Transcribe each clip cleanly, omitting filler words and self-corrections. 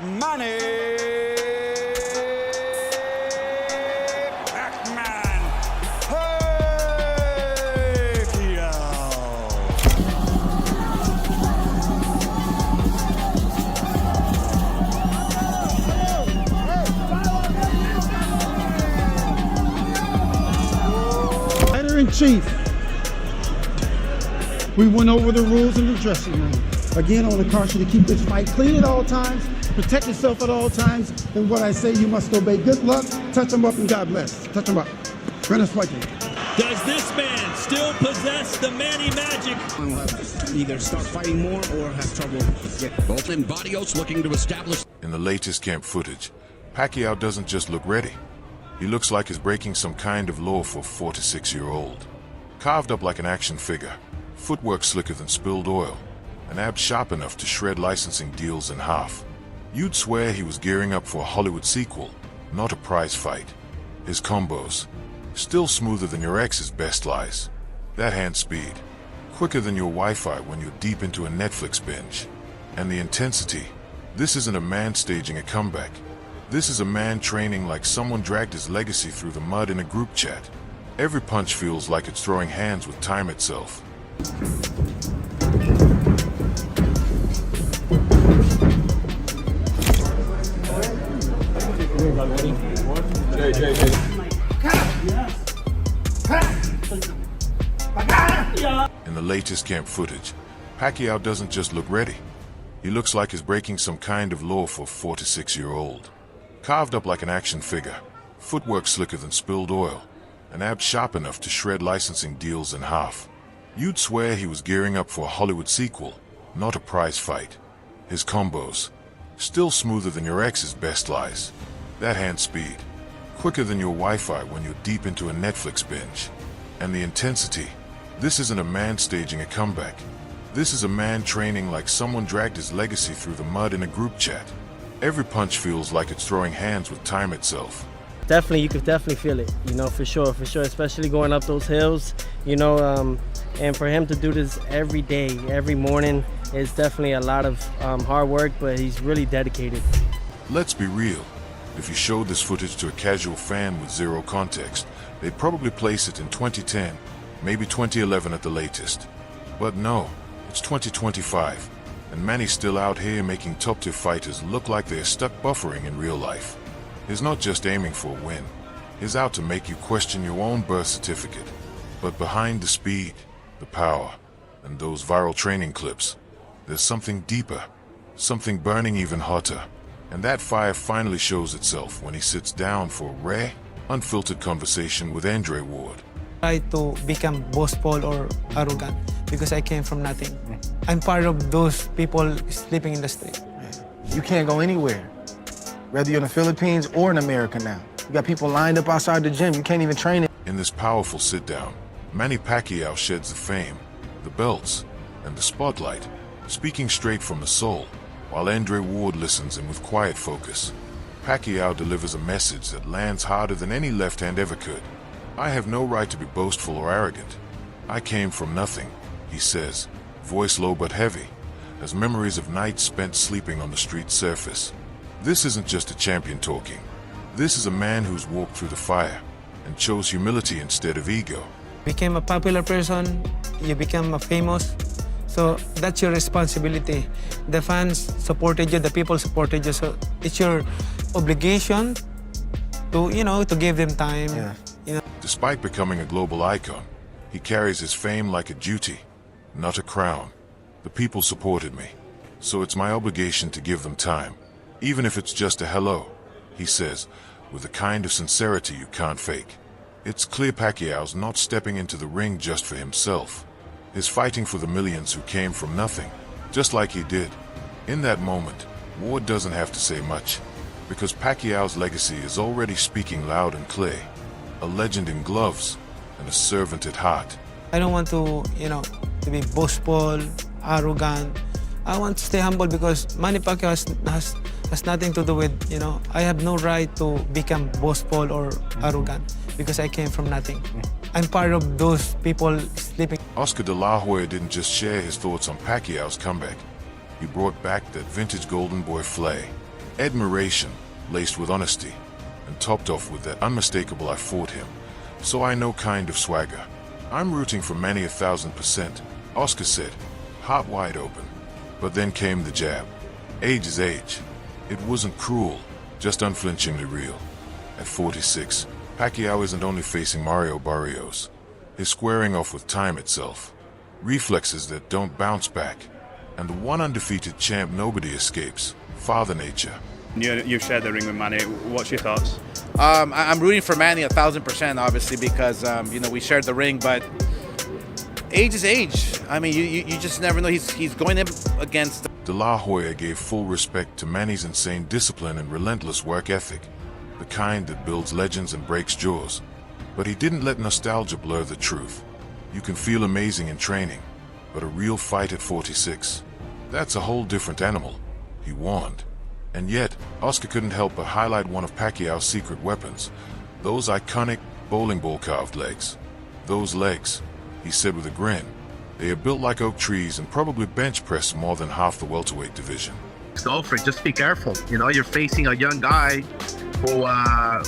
Manny Pacquiao. Commander-in-Chief, we went over the rules in the dressing room. Again, I want to caution you to keep this fight clean at all times, protect yourself at all times, and what I say you must obey. Good luck, touch them up, and God bless. Touch them up. Buenas fighting. Does this man still possess the Manny magic? Will have to either start fighting more or have trouble getting. Both in Barrios looking to establish. In the latest camp footage, Pacquiao doesn't just look ready. He looks like he's breaking some kind of law for a 4 to 6 year old. Carved up like an action figure, footwork slicker than spilled oil, and abs sharp enough to shred licensing deals in half. You'd swear he was gearing up for a Hollywood sequel, not a prize fight. His combos, still smoother than your ex's best lies. That hand speed, quicker than your Wi-Fi when you're deep into a Netflix binge. And the intensity, this isn't a man staging a comeback. This is a man training like someone dragged his legacy through the mud in a group chat. Every punch feels like it's throwing hands with time itself. In the latest camp footage, Pacquiao doesn't just look ready. He looks like he's breaking some kind of law for a 4 to 6 year old. Carved up like an action figure, footwork slicker than spilled oil, and abs sharp enough to shred licensing deals in half. You'd swear he was gearing up for a Hollywood sequel, not a prize fight. His combos, still smoother than your ex's best lies. That hand speed, quicker than your Wi-Fi when you're deep into a Netflix binge. And the intensity, this isn't a man staging a comeback. This is a man training like someone dragged his legacy through the mud in a group chat. Every punch feels like it's throwing hands with time itself. Definitely, you could definitely feel it, for sure, especially going up those hills, and for him to do this every day, every morning, is definitely a lot of hard work, but he's really dedicated. Let's be real. If you showed this footage to a casual fan with zero context, they'd probably place it in 2010, maybe 2011 at the latest. But no, it's 2025, and Manny's still out here making top-tier fighters look like they're stuck buffering in real life. He's not just aiming for a win. He's out to make you question your own birth certificate. But behind the speed, the power, and those viral training clips, there's something deeper, something burning even hotter. And that fire finally shows itself when he sits down for a rare, unfiltered conversation with Andre Ward. Try to become boastful or arrogant because I came from nothing. I'm part of those people sleeping in the street. You can't go anywhere, whether you're in the Philippines or in America now. You got people lined up outside the gym. You can't even train it. In this powerful sit-down, Manny Pacquiao sheds the fame, the belts, and the spotlight, speaking straight from the soul, while Andre Ward listens in with quiet focus. Pacquiao delivers a message that lands harder than any left hand ever could. I have no right to be boastful or arrogant. I came from nothing, he says, voice low but heavy, as memories of nights spent sleeping on the street's surface. This isn't just a champion talking. This is a man who's walked through the fire and chose humility instead of ego. Became a popular person, you become a famous, so that's your responsibility. The fans supported you, the people supported you, so it's your obligation to, to give them time. Yeah. Despite becoming a global icon, he carries his fame like a duty, not a crown. The people supported me, so it's my obligation to give them time, even if it's just a hello, he says, with a kind of sincerity you can't fake. It's clear Pacquiao's not stepping into the ring just for himself. He's fighting for the millions who came from nothing, just like he did. In that moment, Ward doesn't have to say much, because Pacquiao's legacy is already speaking loud and clear. A legend in gloves and a servant at heart. I don't want to, to be boastful, arrogant. I want to stay humble because Manny Pacquiao has nothing to do with, I have no right to become boastful or arrogant because I came from nothing. I'm part of those people sleeping. Oscar de la Hoya didn't just share his thoughts on Pacquiao's comeback. He brought back that vintage golden boy flair. Admiration, laced with honesty, and topped off with that unmistakable "I fought him, so I know" kind of swagger. "I'm rooting for Manny 1,000%, Oscar said, heart wide open. But then came the jab. Age is age. It wasn't cruel, just unflinchingly real. At 46, Pacquiao isn't only facing Mario Barrios. He's squaring off with time itself. Reflexes that don't bounce back. And the one undefeated champ nobody escapes, Father Nature. You've shared the ring with Manny. What's your thoughts? I'm rooting for Manny 1,000%, obviously, because we shared the ring. But age is age. I mean, you just never know. He's going up against. De La Hoya gave full respect to Manny's insane discipline and relentless work ethic, the kind that builds legends and breaks jaws. But he didn't let nostalgia blur the truth. You can feel amazing in training, but a real fight at 46, that's a whole different animal, he warned. And yet, Oscar couldn't help but highlight one of Pacquiao's secret weapons, those iconic bowling ball carved legs. Those legs, he said with a grin, they are built like oak trees and probably bench press more than half the welterweight division. So Alfred, just be careful. You know, you're facing a young guy who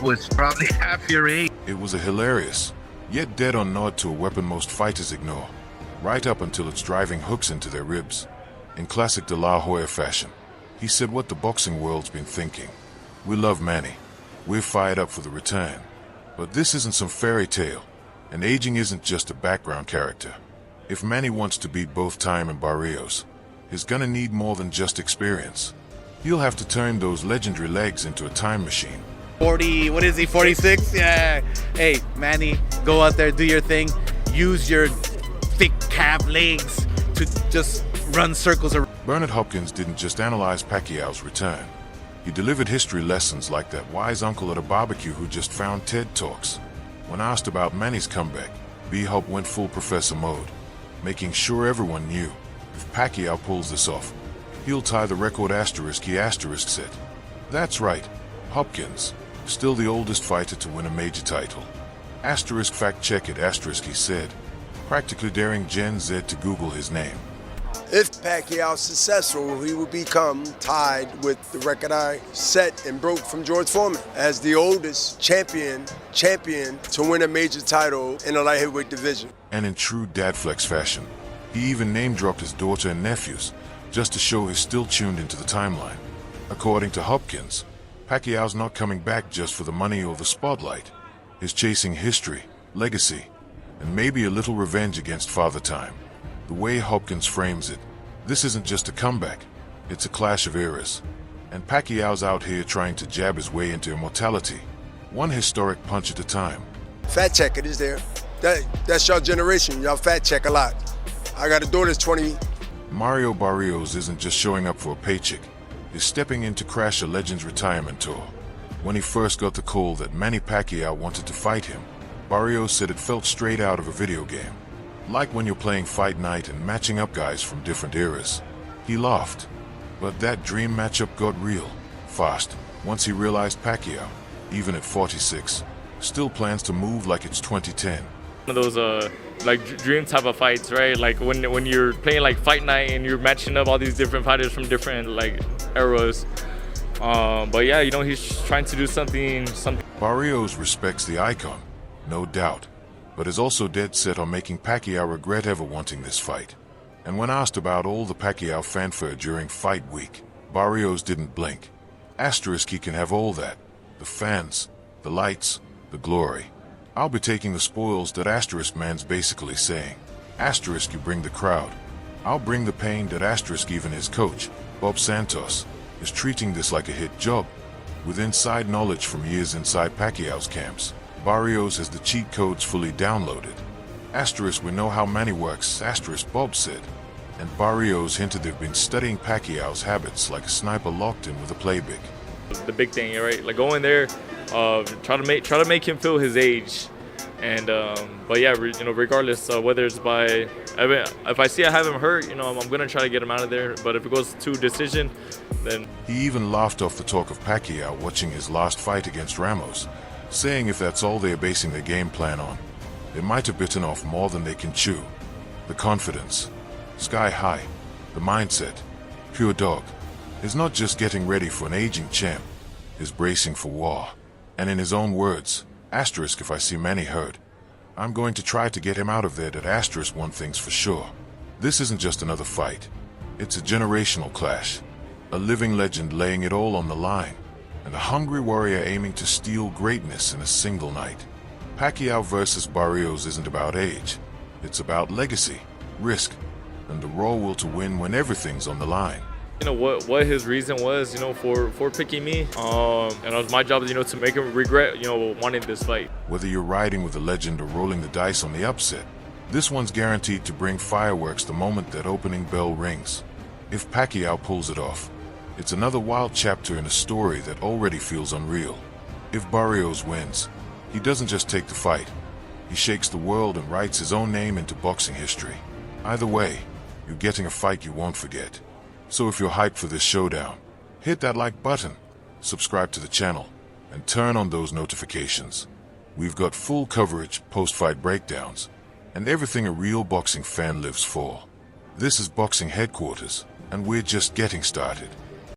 was probably half your age. It was a hilarious, yet dead-on nod to a weapon most fighters ignore, right up until it's driving hooks into their ribs. In classic De La Hoya fashion, he said what the boxing world's been thinking. We love Manny. We're fired up for the return. But this isn't some fairy tale, and aging isn't just a background character. If Manny wants to beat both Time and Barrios, he's gonna need more than just experience. He'll have to turn those legendary legs into a time machine. 40, what is he, 46? Yeah. Hey, Manny, go out there, do your thing. Use your thick calf legs to just run circles around. Bernard Hopkins didn't just analyze Pacquiao's return. He delivered history lessons like that wise uncle at a barbecue who just found TED Talks. When asked about Manny's comeback, B-Hop went full professor mode, making sure everyone knew if Pacquiao pulls this off, he'll tie the record asterisk he asterisk set. That's right, Hopkins, still the oldest fighter to win a major title. Asterisk fact check it asterisk he said, practically daring Gen Z to Google his name. If Pacquiao's successful, he will become tied with the record I set and broke from George Foreman as the oldest champion to win a major title in the light heavyweight division. And in true Dadflex fashion, he even name-dropped his daughter and nephews just to show he's still tuned into the timeline. According to Hopkins, Pacquiao's not coming back just for the money or the spotlight. He's chasing history, legacy, and maybe a little revenge against Father Time. The way Hopkins frames it, this isn't just a comeback, it's a clash of eras. And Pacquiao's out here trying to jab his way into immortality, one historic punch at a time. Fat check it is there. That's your generation, y'all fat check a lot. I got a daughter that's 20. Mario Barrios isn't just showing up for a paycheck, he's stepping in to crash a Legends retirement tour. When he first got the call that Manny Pacquiao wanted to fight him, Barrios said it felt straight out of a video game. Like when you're playing Fight Night and matching up guys from different eras. He laughed. But that dream matchup got real, fast, once he realized Pacquiao, even at 46, still plans to move like it's 2010. One of those dream type of fights, right? Like when you're playing like Fight Night and you're matching up all these different fighters from different eras. But yeah, he's trying to do something. Barrios respects the icon, no doubt, but is also dead set on making Pacquiao regret ever wanting this fight. And when asked about all the Pacquiao fanfare during fight week, Barrios didn't blink. Asterisk he can have all that. The fans, the lights, the glory. I'll be taking the spoils that Asterisk man's basically saying. Asterisk you bring the crowd. I'll bring the pain that Asterisk even his coach, Bob Santos, is treating this like a hit job. With inside knowledge from years inside Pacquiao's camps, Barrios has the cheat codes fully downloaded. Asterisk we know how Manny works, asterisk Bob said. And Barrios hinted they've been studying Pacquiao's habits like a sniper locked in with a playbook. The big thing, right? Like going there, try to make him feel his age. And but yeah, regardless whether it's if I see I have him hurt, I'm gonna try to get him out of there. But if it goes to decision, then he even laughed off the talk of Pacquiao watching his last fight against Ramos, saying if that's all they're basing their game plan on, they might have bitten off more than they can chew. The confidence, sky high, the mindset, pure dog. is not just getting ready for an aging champ, he's bracing for war. And in his own words, asterisk if I see Manny hurt, I'm going to try to get him out of there. That asterisk one thing's for sure. This isn't just another fight. It's a generational clash. A living legend laying it all on the line, and a hungry warrior aiming to steal greatness in a single night. Pacquiao versus Barrios isn't about age. It's about legacy, risk, and the raw will to win when everything's on the line. You know what his reason was, you know, for picking me, and it was my job, you know, to make him regret, you know, wanting this fight. Whether you're riding with a legend or rolling the dice on the upset, this one's guaranteed to bring fireworks the moment that opening bell rings. If Pacquiao pulls it off, it's another wild chapter in a story that already feels unreal. If Barrios wins, he doesn't just take the fight, he shakes the world and writes his own name into boxing history. Either way, you're getting a fight you won't forget. So if you're hyped for this showdown, hit that like button, subscribe to the channel, and turn on those notifications. We've got full coverage, post-fight breakdowns, and everything a real boxing fan lives for. This is Boxing Headquarters, and we're just getting started.